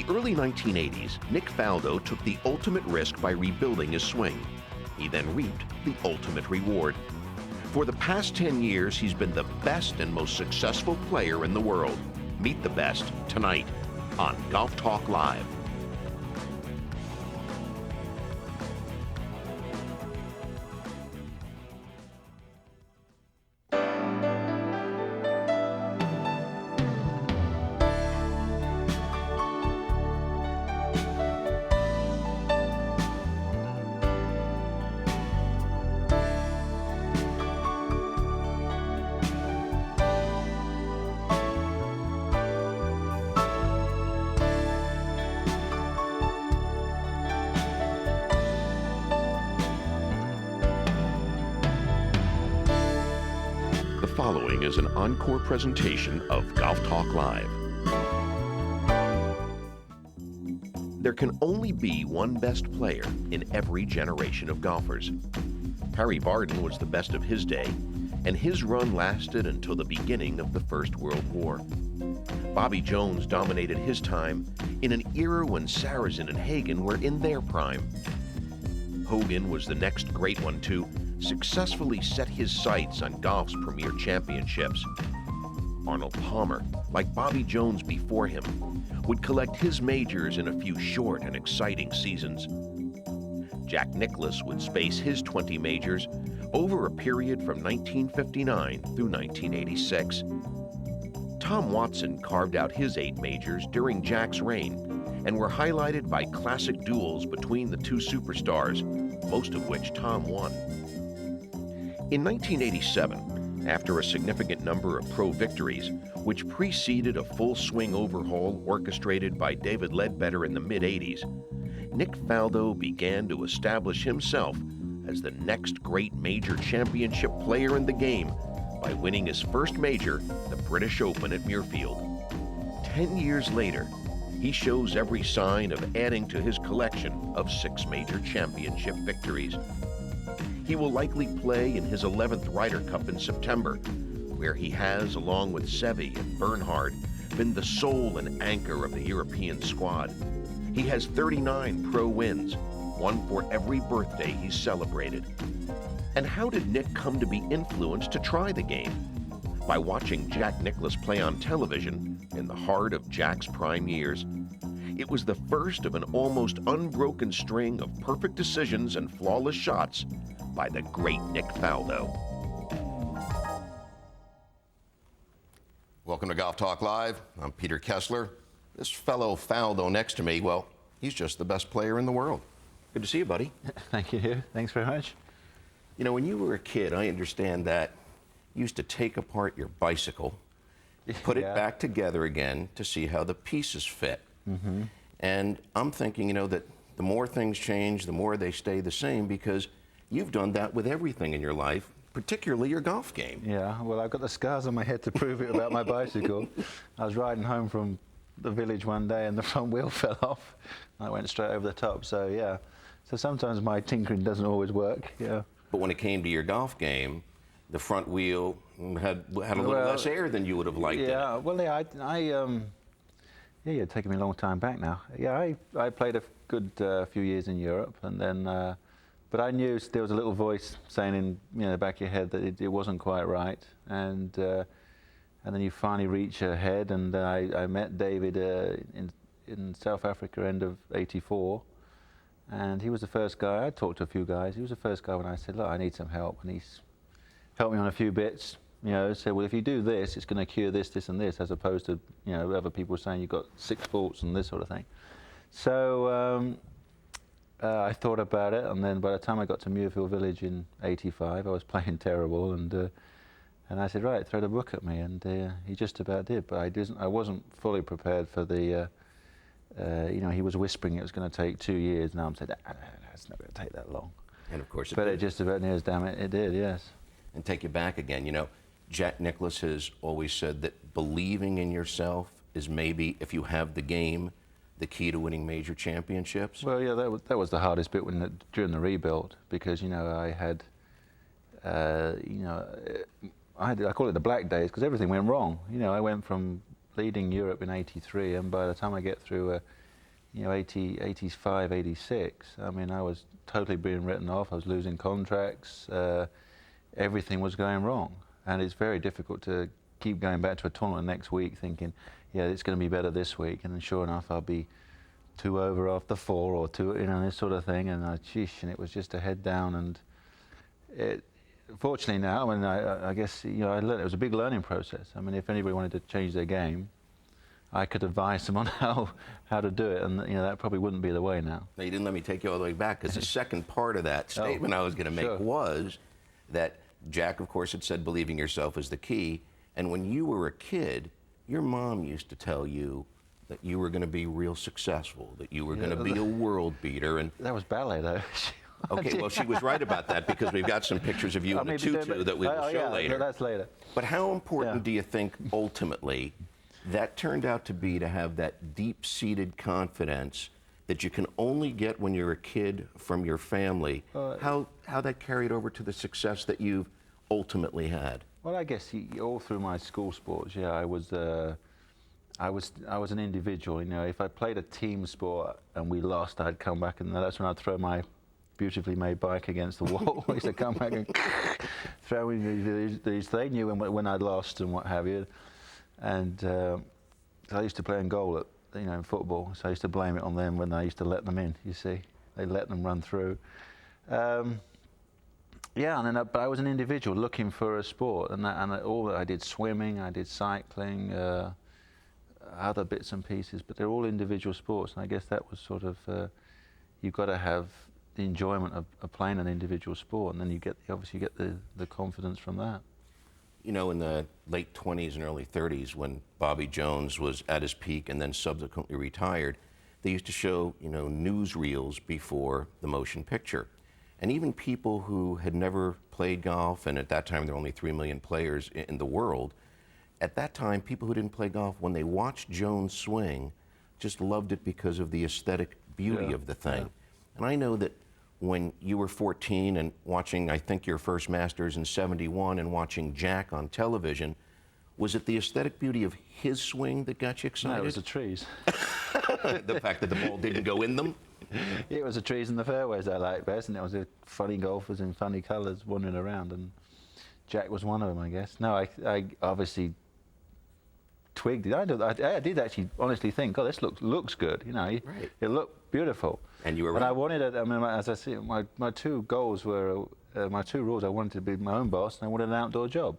early 1980s, Nick Faldo took the ultimate risk by rebuilding his swing. He then reaped the ultimate reward. For the past 10 years, he's been the best and most successful player in the world. Meet the best tonight on Golf Talk Live. The following is an encore presentation of Golf Talk Live. There can only be one best player in every generation of golfers. Harry Vardon was the best of his day, and his run lasted until the beginning of the First World War. Bobby Jones dominated his time in an era when Sarazen and Hagen were in their prime. Hogan was the next great one to successfully set his sights on golf's premier championships. Arnold Palmer, like Bobby Jones before him, would collect his majors in a few short and exciting seasons. Jack Nicklaus would space his 20 majors over a period from 1959 through 1986. Tom Watson carved out his 8 majors during Jack's reign and were highlighted by classic duels between the two superstars, most of which Tom won. In 1987, after a significant number of pro victories, which preceded a full swing overhaul orchestrated by David Ledbetter in the mid-'80s, Nick Faldo began to establish himself as the next great major championship player in the game by winning his first major, the British Open at Muirfield. 10 years later, he shows every sign of adding to his collection of 6 major championship victories. He will likely play in his 11th Ryder Cup in September, where he has, along with Seve and Bernhard, been the soul and anchor of the European squad. He has 39 pro wins, one for every birthday he's celebrated. And how did Nick come to be influenced to try the game? By watching Jack Nicklaus play on television in the heart of Jack's prime years. It was the first of an almost unbroken string of perfect decisions and flawless shots by the great Nick Faldo. Welcome to Golf Talk Live. I'm Peter Kessler. This fellow Faldo next to me, well, he's just the best player in the world. Good to see you, buddy. Thank you. Thanks very much. You know, when you were a kid, I understand that you used to take apart your bicycle, put it back together again to see how the pieces fit. Mm-hmm. And I'm thinking, you know, that the more things change, the more they stay the same, because you've done that with everything in your life, particularly your golf game. Yeah, well, I've got the scars on my head to prove it about my bicycle. I was riding home from the village one day and the front wheel fell off. I went straight over the top, so yeah. So sometimes my tinkering doesn't always work, yeah. But when it came to your golf game, the front wheel had a little less air than you would have liked. Yeah, well, yeah, yeah, it's taken me a long time back now. Yeah, I played a good few years in Europe, and then, but I knew there was a little voice saying in the back of your head that it wasn't quite right, and then you finally reach ahead, and I met David in South Africa, end of '84, and he was the first guy. I talked to a few guys. He was the first guy when I said, look, I need some help, and he's helped me on a few bits. Say, well, if you do this, it's going to cure this, this, and this, as opposed to, other people saying you've got 6 faults and this sort of thing. So I thought about it, and then by the time I got to Muirfield Village in '85, I was playing terrible, and I said, right, throw the book at me, and he just about did, but I wasn't fully prepared for the, he was whispering it was going to take 2 years, and I'm saying, that's not going to take that long. And of course it just about nears, damn it, it did, yes. And take you back again, Jack Nicklaus has always said that believing in yourself is maybe, if you have the game, the key to winning major championships. Well, yeah, that was the hardest bit during the rebuild, because I had, I call it the black days, because everything went wrong. I went from leading Europe in '83, and by the time I get through 80, 85, 86, I mean, I was totally being written off. I was losing contracts. Everything was going wrong. And it's very difficult to keep going back to a tournament next week thinking, yeah, it's going to be better this week. And then sure enough, I'll be 2 over after 4 or 2, this sort of thing. And and it was just a head down. And fortunately now, and I guess, I learned it was a big learning process. I mean, if anybody wanted to change their game, I could advise them on how to do it, and that probably wouldn't be the way now. Now, you didn't let me take you all the way back, because the second part of that statement I was going to make was that Jack, of course, had said believing yourself is the key, and when you were a kid, your mom used to tell you that you were going to be real successful, that you were going to be a world beater. And that was ballet, though. Okay, well, she was right about that, because we've got some pictures of you in a tutu that we will show later. That's later. But how important do you think, ultimately, that turned out to be, to have that deep-seated confidence that you can only get when you're a kid from your family? How that carried over to the success that you've ultimately had? Well, I guess all through my school sports, I was an individual. If I played a team sport and we lost, I'd come back, and that's when I'd throw my beautifully made bike against the wall. I used to come back and throw in these. They knew when I'd lost and what have you. And I used to play in goal in football, so I used to blame it on them when I used to let them in. You see, they let them run through. But I was an individual looking for a sport, and I did swimming, I did cycling, other bits and pieces, but they're all individual sports, and I guess that was sort of you've got to have the enjoyment of playing an individual sport, and then you obviously get the confidence from that. In the late 20s and early 30s, when Bobby Jones was at his peak and then subsequently retired, they used to show, newsreels before the motion picture. And even people who had never played golf, and at that time there were only 3 million players in the world, at that time, people who didn't play golf, when they watched Jones swing, just loved it because of the aesthetic beauty of the thing. Yeah. And I know that when you were 14 and watching, I think, your first Masters in '71 and watching Jack on television, was it the aesthetic beauty of his swing that got you excited? No, it was the trees. The fact that the ball didn't go in them? It was the trees and the fairways I liked best, and it was the funny golfers in funny colours wandering around, and Jack was one of them, I guess. No, I obviously twigged it. I did actually honestly think, oh, this looks good, Right. It looked beautiful. And you were right. And I wanted it, as I see, my 2 goals were, my 2 rules, I wanted to be my own boss, and I wanted an outdoor job.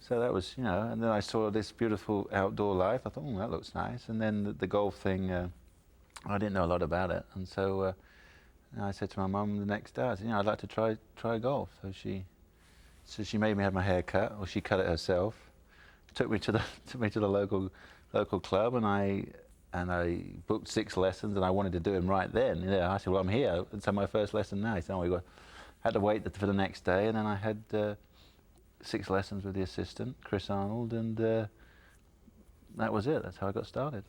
So that was, and then I saw this beautiful outdoor life. I thought, that looks nice. And then the golf thing, I didn't know a lot about it. And so I said to my mum the next day, I said, I'd like to try golf. So she made me have my hair cut, or she cut it herself. Took me to the local club, and I booked 6 lessons, and I wanted to do them right then. I said, well, I'm here. Let's have my first lesson now. He said, had to wait for the next day, and then I had 6 lessons with the assistant, Chris Arnold, and that was it. That's how I got started.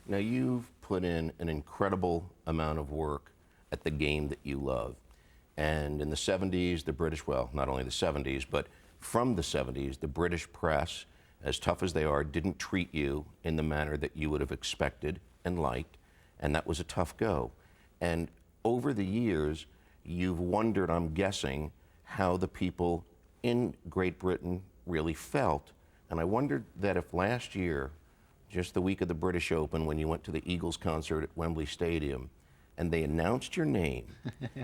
Now, you've put in an incredible amount of work at the game that you love. And in the 70s, the British, well, not only the 70s, but from the 70s, the British press, as tough as they are, didn't treat you in the manner that you would have expected and liked, and that was a tough go. And over the years, you've wondered, I'm guessing, how the people in Great Britain really felt. And I wondered that if last year, just the week of the British Open, when you went to the Eagles concert at Wembley Stadium, and they announced your name,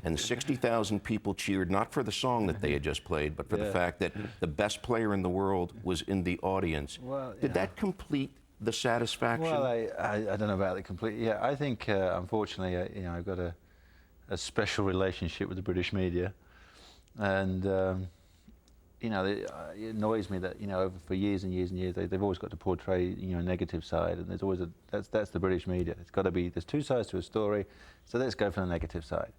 and 60,000 people cheered, not for the song that they had just played, but for the fact that the best player in the world was in the audience. Well, did that complete the satisfaction? Well, I don't know about the complete. Yeah, I think, unfortunately, I've got a special relationship with the British media, and it annoys me that for years and years and years they've always got to portray a negative side, and there's always that's the British media. It's got to be, there's 2 sides to a story, so let's go for the negative side.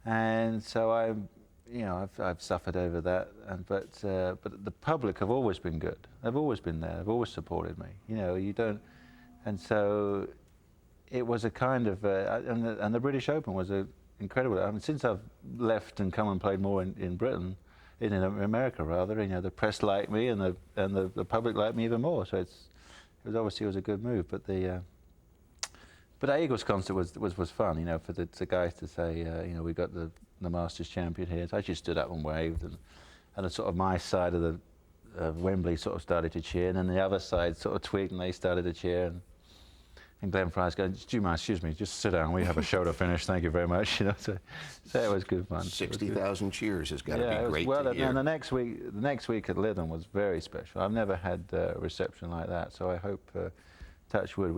And so I've suffered over that, but the public have always been good. They've always been there. They've always supported me. You don't, and so it was a kind of and the British Open was incredible. Since I've left and come and played more in Britain. In America, rather, the press liked me, and the public liked me even more. So it was obviously a good move. But the But that Eagles concert was fun, you know, for the guys to say, you know, we got the Masters champion here. So I just stood up and waved, and the sort of my side of the Wembley sort of started to cheer, and then the other side sort of twigged and they started to cheer. And Glenn Fry's going, do you mind, excuse me, just sit down, we have a show to finish, thank you very much, you know, so it was good fun. 60,000 cheers has got to be great well, to hear. And the next week at Lytham was very special. I've never had a reception like that, so I hope, touch wood,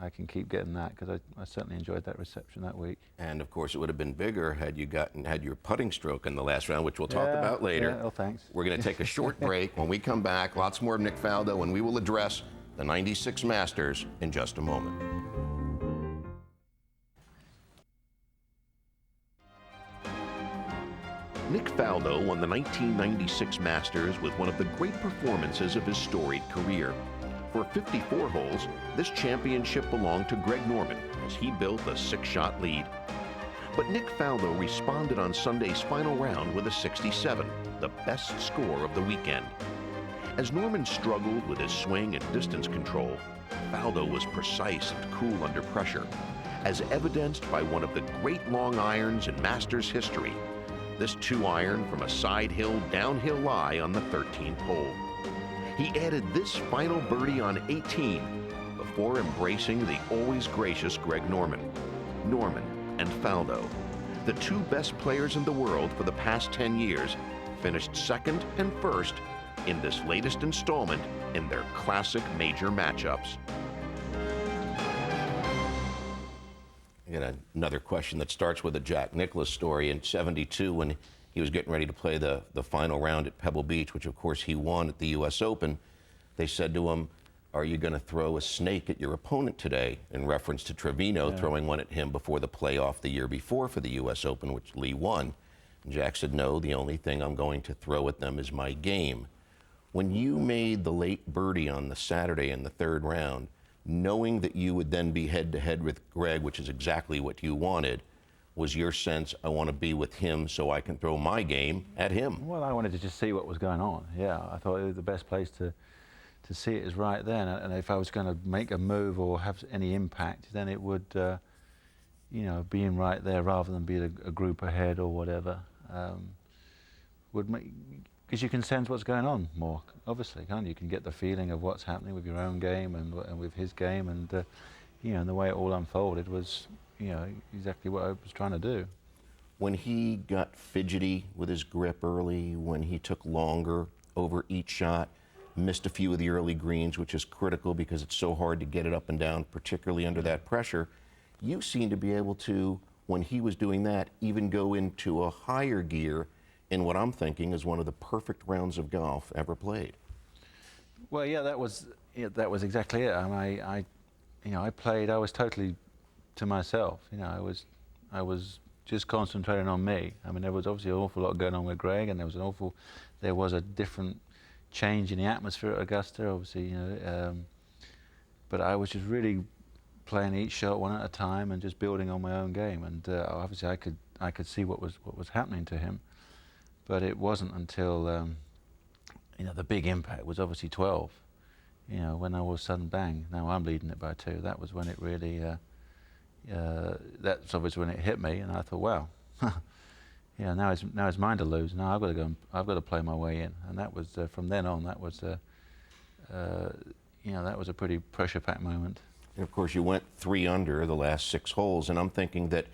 I can keep getting that, because I certainly enjoyed that reception that week. And of course, it would have been bigger had you had your putting stroke in the last round, which we'll talk about later. Yeah, oh, thanks. We're going to take a short break. When we come back, lots more of Nick Faldo, and we will address the 96 Masters in just a moment. Nick Faldo won the 1996 Masters with one of the great performances of his storied career. For 54 holes, this championship belonged to Greg Norman as he built a 6-shot lead. But Nick Faldo responded on Sunday's final round with a 67, the best score of the weekend. As Norman struggled with his swing and distance control, Faldo was precise and cool under pressure, as evidenced by one of the great long irons in Masters history. This 2-iron from a side hill downhill lie on the 13th hole. He added this final birdie on 18 before embracing the always gracious Greg Norman. Norman and Faldo, the two best players in the world for the past 10 years, finished second and first in this latest installment in their classic major matchups. I got another question that starts with a Jack Nicklaus story. In '72, when he was getting ready to play the final round at Pebble Beach, which of course he won at the U.S. Open, they said to him, "Are you going to throw a snake at your opponent today?" in reference to Trevino throwing one at him before the playoff the year before for the U.S. Open, which Lee won. And Jack said, "No, the only thing I'm going to throw at them is my game." When you made the late birdie on the Saturday in the 3rd round, knowing that you would then be head-to-head with Greg, which is exactly what you wanted, was your sense, I want to be with him so I can throw my game at him? Well, I wanted to just see what was going on. Yeah, I thought it was the best place to see it is right then. And if I was going to make a move or have any impact, then it would, you know, being right there rather than be a group ahead or whatever, would make, because you can sense what's going on more, obviously, can't you? You can get the feeling of what's happening with your own game and with his game, and you know, and the way it all unfolded was, you know, exactly what I was trying to do. When he got fidgety with his grip early, when he took longer over each shot, missed a few of the early greens, which is critical because it's so hard to get it up and down, particularly under that pressure, you seem to be able to, when he was doing that, even go into a higher gear in what I'm thinking is one of the perfect rounds of golf ever played. Well, yeah, that was exactly it. I played. I was totally to myself. You know, I was just concentrating on me. I mean, there was obviously an awful lot going on with Greg, and there was a different change in the atmosphere at Augusta. Obviously, you know, but I was just really playing each shot one at a time and just building on my own game. And obviously, I could see what was happening to him. But it wasn't until, you know, the big impact was obviously 12. You know, when all of a sudden, bang, now I'm leading it by 2. That was when it really, that's obviously when it hit me, and I thought, wow, yeah, now it's mine to lose. Now I've got to play my way in. And that was, from then on, that was, you know, that was a pretty pressure-packed moment. And of course, you went 3 under the last 6 holes, and I'm thinking that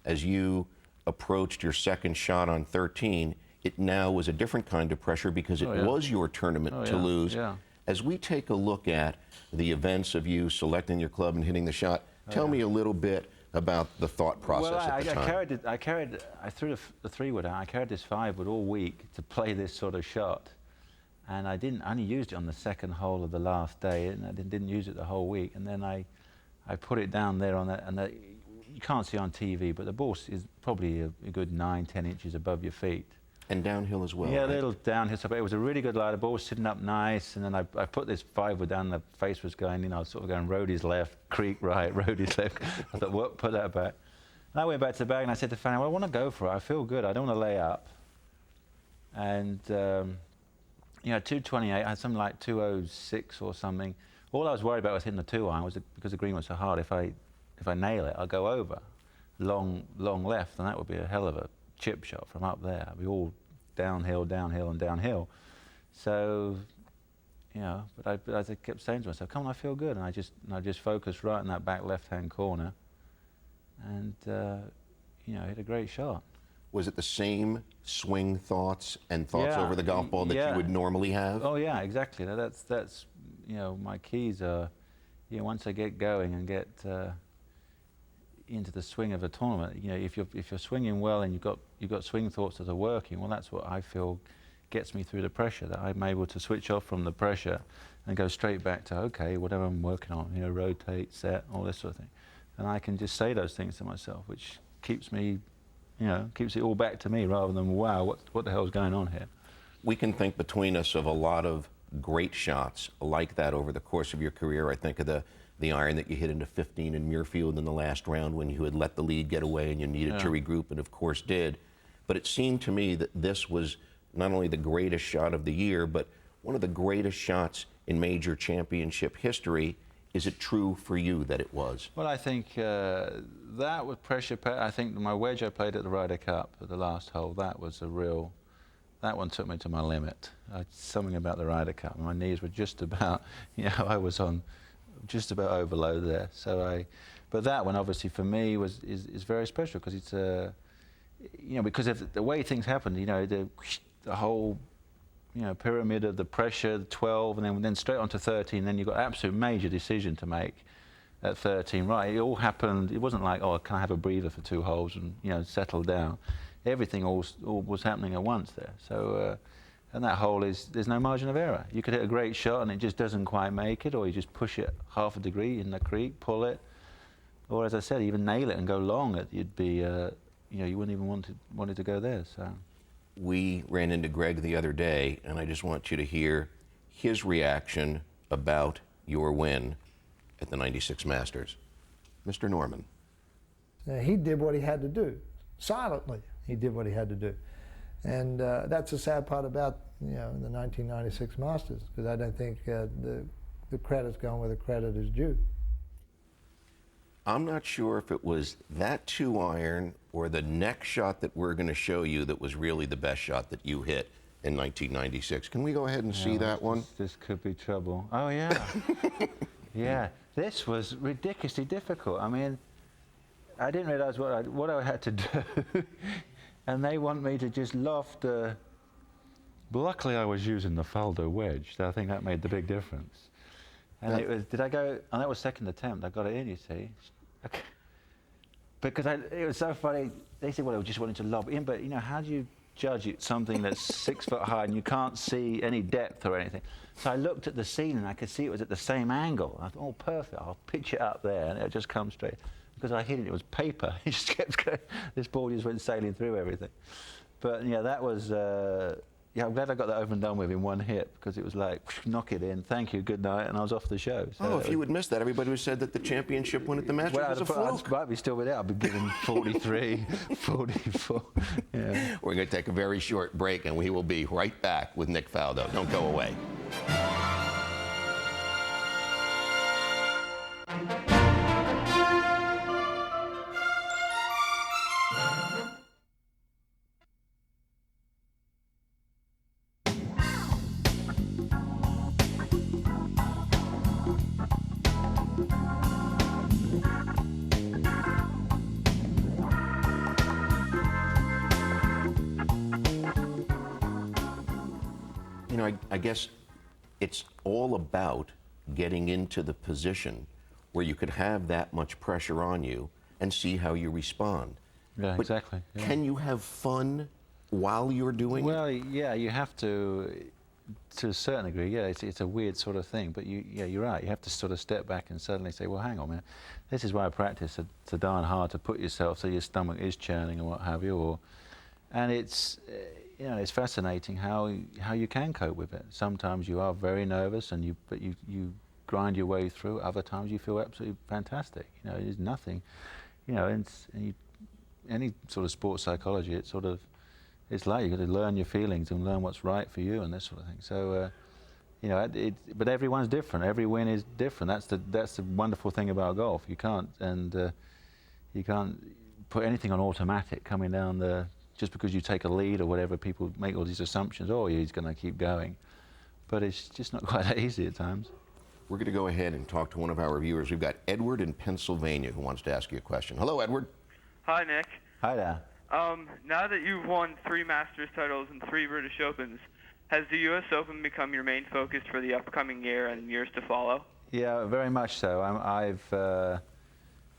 as you approached your second shot on 13, it now was a different kind of pressure because it was your tournament to lose. Yeah. As we take a look at the events of you selecting your club and hitting the shot, tell me a little bit about the thought process at the time. I threw the 3-wood out. I carried this 5-wood all week to play this sort of shot. And I only used it on the 2nd hole of the last day, and I didn't use it the whole week. And then I put it down there on that, and you can't see on TV, but the ball is probably a good 9-10 inches above your feet. And downhill as well. Yeah, right? A little downhill. But it was a really good lie. The ball was sitting up nice, and then I put this 5-wood down. The face was going, you know, sort of going roadies left, creek right, roadies left. I thought, what? Put that back. And I went back to the bag, and I said to Fanny, well, I want to go for it. I feel good. I don't want to lay up. And you know, 228. I had something like 206 or something. All I was worried about was hitting the 2-iron, was because the green was so hard. If if I nail it, I'll go over. Long left, and that would be a hell of a chip shot from up there. It'd be all downhill, downhill, and downhill. So, you know, but I kept saying to myself, come on, I feel good. And I just focused right in that back left-hand corner and, you know, hit a great shot. Was it the same swing thoughts and thoughts over the golf ball that you would normally have? Oh, yeah, exactly. Now, that's, you know, my keys are, you know, once I get going and get into the swing of a tournament, you know, if you're swinging well and you've got swing thoughts that are working, well, that's what I feel gets me through the pressure, that I'm able to switch off from the pressure and go straight back to, okay, whatever I'm working on, you know, rotate, set, all this sort of thing. And I can just say those things to myself, which keeps me, you know, keeps it all back to me rather than, wow, what the hell's going on here? We can think between us of a lot of great shots like that over the course of your career. I think of the iron that you hit into 15 in Muirfield in the last round when you had let the lead get away and you needed to regroup, and of course did. But it seemed to me that this was not only the greatest shot of the year, but one of the greatest shots in major championship history. Is it true for you that it was? Well, I think that was pressure. I think my wedge I played at the Ryder Cup at the last hole, that was a real, that one took me to my limit. Something about the Ryder Cup, my knees were just about, you know, I was on just about overload there. So but that one obviously for me is very special because it's you know, because of the way things happened, you know, the whole, you know, pyramid of the pressure, the 12, and then straight on to 13. Then you've got an absolute major decision to make at 13. Right, it all happened. It wasn't like, oh, can I have a breather for 2 holes and, you know, settle down. Everything all was happening at once there. So, and that hole there's no margin of error. You could hit a great shot and it just doesn't quite make it, or you just push it half a degree in the creek, pull it, or as I said, even nail it and go long. You'd be, you know, you wouldn't even want it to go there. So. We ran into Greg the other day, and I just want you to hear his reaction about your win at the 96 Masters. Mr. Norman. He did what he had to do. Silently, he did what he had to do. And that's the sad part about, you know, the 1996 Masters, because I don't think the credit's gone where the credit is due. I'm not sure if it was that 2-iron or the next shot that we're going to show you that was really the best shot that you hit in 1996. Can we go ahead and see that one? This could be trouble. Oh, yeah. Yeah, this was ridiculously difficult. I mean, I didn't realize what I had to do. And they want me to just loft. Luckily, I was using the Faldo wedge, so I think that made the big difference. And it was, did I go, and that was second attempt, I got it in, you see. Okay. Because it was so funny, they said, well, I just wanted to lob it in, but you know, how do you judge it, something that's 6 foot high and you can't see any depth or anything? So I looked at the scene and I could see it was at the same angle. I thought, oh, perfect, I'll pitch it up there, and it'll just come straight. Because I hit it, it was paper. It just kept going, this ball just went sailing through everything. But yeah, that was, yeah, I'm glad I got that over and done with in one hit, because it was like, knock it in, thank you, good night, and I was off the show. So if you had missed that, everybody would have said that the championship win at the Masters was a fluke. I might be still with it. I'd be giving 43, 44. Yeah. We're going to take a very short break, and we will be right back with Nick Faldo. Don't go away. You know, I guess it's all about getting into the position where you could have that much pressure on you and see how you respond. Yeah, but exactly. Yeah. Can you have fun while you're doing it? Well, yeah, you have to a certain degree. Yeah, it's a weird sort of thing, but yeah, you're right. You have to sort of step back and suddenly say, well, hang on, man. This is why I practice so darn hard to put yourself so your stomach is churning and what have you. And it's, you know, it's fascinating how you can cope with it. Sometimes you are very nervous, but you grind your way through. Other times you feel absolutely fantastic. You know, there's nothing, you know, any sort of sports psychology, it's like you've got to learn your feelings and learn what's right for you and this sort of thing. So, you know, but everyone's different. Every win is different. That's the wonderful thing about golf. You can't put anything on automatic coming down the, just because you take a lead or whatever. People make all these assumptions. Oh, he's going to keep going, but it's just not quite that easy at times. We're going to go ahead and talk to one of our viewers. We've got Edward in Pennsylvania who wants to ask you a question. Hello, Edward. Hi, Nick. Hi there. Now that you've won 3 Masters titles and 3 British Opens, has the U.S. Open become your main focus for the upcoming year and years to follow? Yeah, very much so.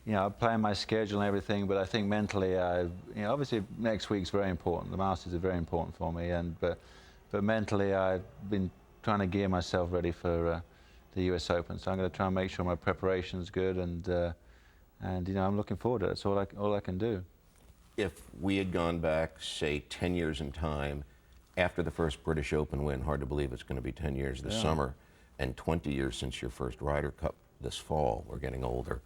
You know, I'm playing my schedule and everything, but I think mentally, you know, obviously next week's very important. The Masters are very important for me, but mentally, I've been trying to gear myself ready for the U.S. Open. So I'm going to try and make sure my preparation's good, and you know, I'm looking forward to it. That's all I can do. If we had gone back, say, 10 years in time, after the first British Open win, hard to believe it's going to be 10 years this summer, and 20 years since your first Ryder Cup this fall, we're getting older,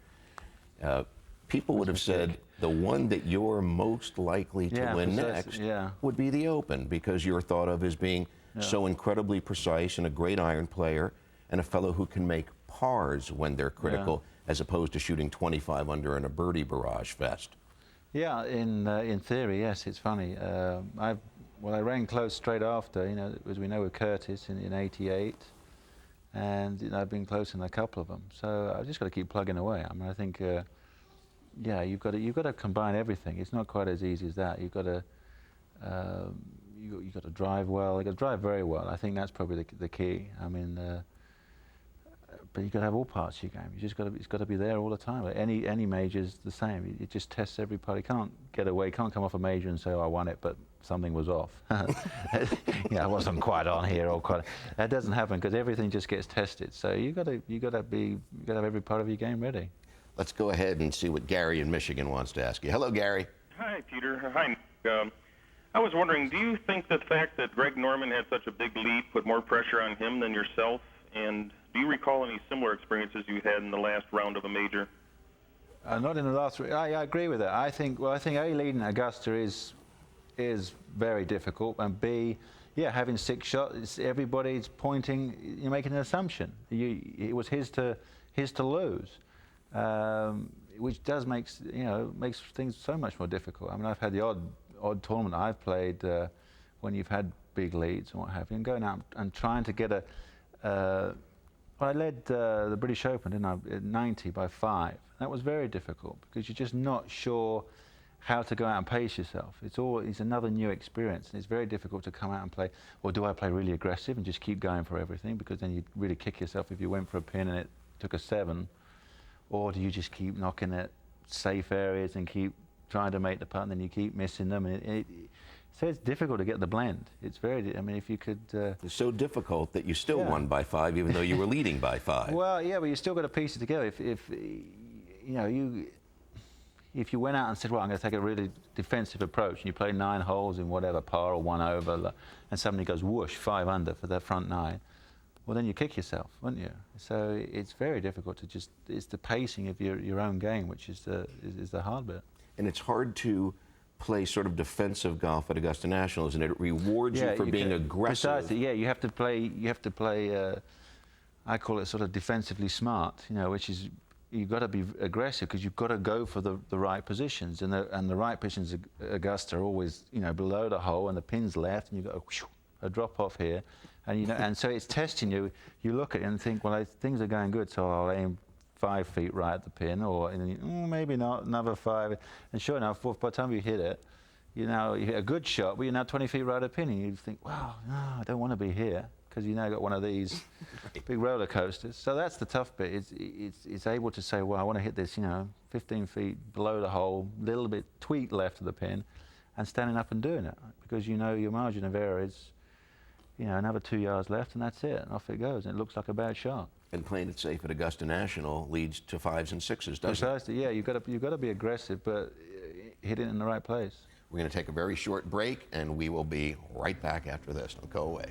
people would have said the one that you're most likely to win next would be the Open, because you're thought of as being so incredibly precise and a great iron player and a fellow who can make pars when they're critical, as opposed to shooting 25 under in a birdie barrage fest. Yeah, in theory, yes. It's funny. I ran close straight after, you know, as we know with Curtis in '88, and you know, I've been close in a couple of them. So I've just got to keep plugging away. I mean, I think, yeah, you've got to combine everything. It's not quite as easy as that. You've got to drive well. You've got to drive very well. I think that's probably the key. I mean, but you've got to have all parts of your game. It's got to be there all the time. Any major's the same. It just tests every part. You can't get away. Can't come off a major and say, "Oh, I won it," but something was off. You know, I wasn't quite on here or quite. That doesn't happen because everything just gets tested. So you got to have every part of your game ready. Let's go ahead and see what Gary in Michigan wants to ask you. Hello, Gary. Hi, Peter. Hi, Nick. I was wondering, do you think the fact that Greg Norman had such a big lead put more pressure on him than yourself? And do you recall any similar experiences you had in the last round of a major? Not in the last. I agree with that. I think A, leading Augusta is very difficult, and B, yeah, having 6 shots, everybody's pointing. You're making an assumption. It was his to lose, which does makes things so much more difficult. I mean, I've had the odd tournament I've played when you've had big leads and what have you, and going out and trying to get a. Well, I led the British Open, didn't I, at 90 by 5. That was very difficult because you're just not sure how to go out and pace yourself. It's another new experience, and it's very difficult to come out and play. Or do I play really aggressive and just keep going for everything, because then you'd really kick yourself if you went for a pin and it took a 7, or do you just keep knocking at safe areas and keep trying to make the putt, and then you keep missing them, and so it's difficult to get the blend. It's very, I mean, if you could... It's so difficult that you still won by 5, even though you were leading by 5. Well, yeah, but you still got to piece it together. If you went out and said, well, I'm going to take a really defensive approach, and you play 9 holes in whatever, par or 1 over, and somebody goes whoosh, 5 under for their front 9, well, then you kick yourself, wouldn't you? So it's very difficult to just... It's the pacing of your own game, which is the hard bit. And it's hard to play sort of defensive golf at Augusta National, isn't it? It rewards you for being aggressive. Precisely, yeah. You have to play. I call it sort of defensively smart. You know, which is you've got to be aggressive because you've got to go for the right positions, and the right positions at Augusta are always, you know, below the hole and the pin's left, and you've got a drop off here, and you know, and so it's testing you. You look at it and think, well, things are going good, so I'll aim 5 feet right at the pin, or maybe not, another 5. And sure enough, by the time you hit it, you hit a good shot, but you're now 20 feet right at the pin, and you think, wow, no, I don't want to be here, because you now got one of these big roller coasters. So that's the tough bit. It's able to say, well, I want to hit this, 15 feet below the hole, little bit tweak left of the pin, and standing up and doing it, because you know your margin of error is, another 2 yards left, and that's it, and off it goes, and it looks like a bad shot. And playing it safe at Augusta National leads to 5s and 6s, doesn't it? Precisely, yeah. You've got to be aggressive, but hit it in the right place. We're going to take a very short break, and we will be right back after this. Don't go away.